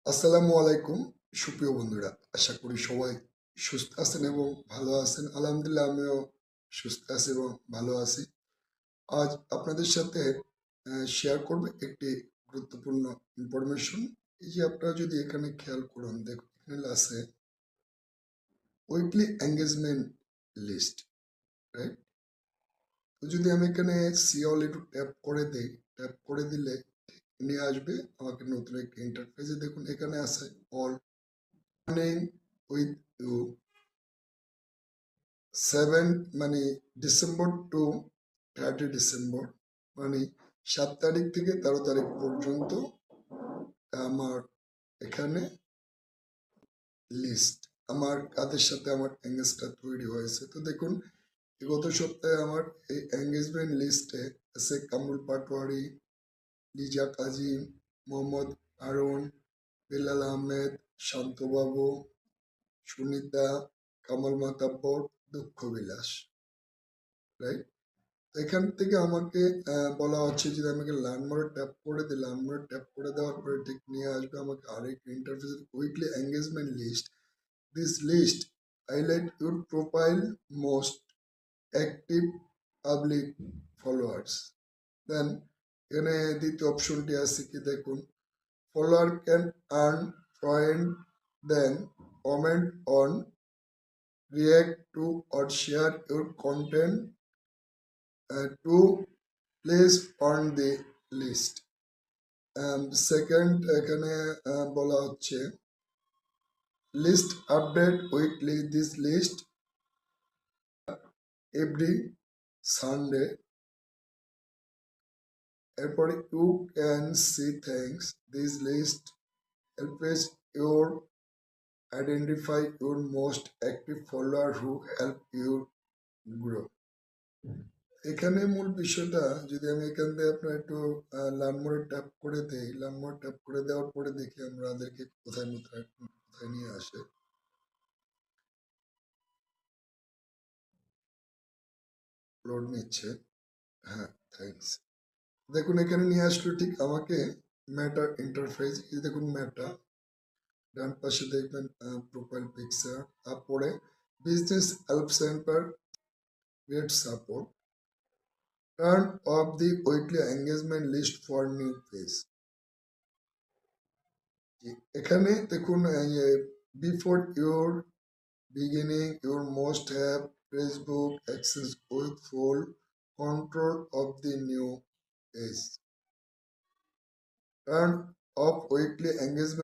আসসালামু আলাইকুম সুপ্রিয় বন্ধুরা, আশা করি সবাই সুস্থ আছেন এবং ভালো আছেন। আলহামদুলিল্লাহ আমিও সুস্থ আছি এবং ভালো আছি। আজ আপনাদের সাথে শেয়ার করব একটি গুরুত্বপূর্ণ ইনফরমেশন। এই যে আপনারা যদি এখানে খেয়াল করুন, দেখুন এখানে আছে উইকলি এঙ্গেজমেন্ট লিস্ট, রাইট? তো যদি আমি এখানে সি অল একটু ট্যাপ করে দিই, ট্যাপ করে দিলে নিয়ে আসবে আমাকে নতুন একটা ইন্টারফেসে। দেখুন এখানে আছে অল উইথ ইউ 7 মানে ডিসেম্বর টু 30 ডিসেম্বর, মানে 7 তারিখ থেকে 13 তারিখ পর্যন্ত আমার এখানে লিস্ট, আমার কাদের সাথে আমার এঙ্গেজটা তৈরি হয়েছে। তো দেখুন গত সপ্তাহে আমার এই এঙ্গেজমেন্ট লিস্টে আছে কামরুল পাটোয়ারি, লিজা কাজী, মোহাম্মদ হারুন, বেলাল আহমেদ, শান্তবাবু, সুনিতা, কামাল মাতাব্বর, দুঃখ বিলাস, রাইট? এখান থেকে আমাকে বলা হচ্ছে যদি আমাকে লার্ন মোডে ট্যাপ করে দিই, লার্ন মোডে ট্যাপ করে দেওয়ার পরে ঠিক নিয়ে আসবে আমাকে আরেক interface weekly engagement list. This list highlight your profile most active public followers. Then এখানে দ্বিতীয় অপশনটি আছে কি দেখুন, follower can earn point, then comment on, react to or share your content to place on the list. Second এখানে বলা হচ্ছে list update weekly, this list every Sunday. এরপরে you can see things, this list helps your identify your most active follower who help your grow. এখানে মূল বিষয়টা যদি আমি এখান থেকে আপনার একটু লার্ন মোডে ট্যাপ করে দেই, লার্ন মোডে ট্যাপ করে দেওয়ার পরে দেখি আমাদেরকে কোথায় কোথায় কোথায় নিয়ে আসে। লোড নিচ্ছে, হ্যাঁ, থ্যাংকস। দেখুন এখানে নিয়ে আসলো ঠিক আমাকে ম্যাটার ইন্টারফেস। এই দেখুন ম্যাটা, ডান পাশে দেখবেন প্রোফাইল পিকচার, তারপরে business help centre, great support, turn off the weekly engagement list for new page. এখানে দেখুন before your beginning your most have Facebook access with full control of the new page, turn off weekly engagement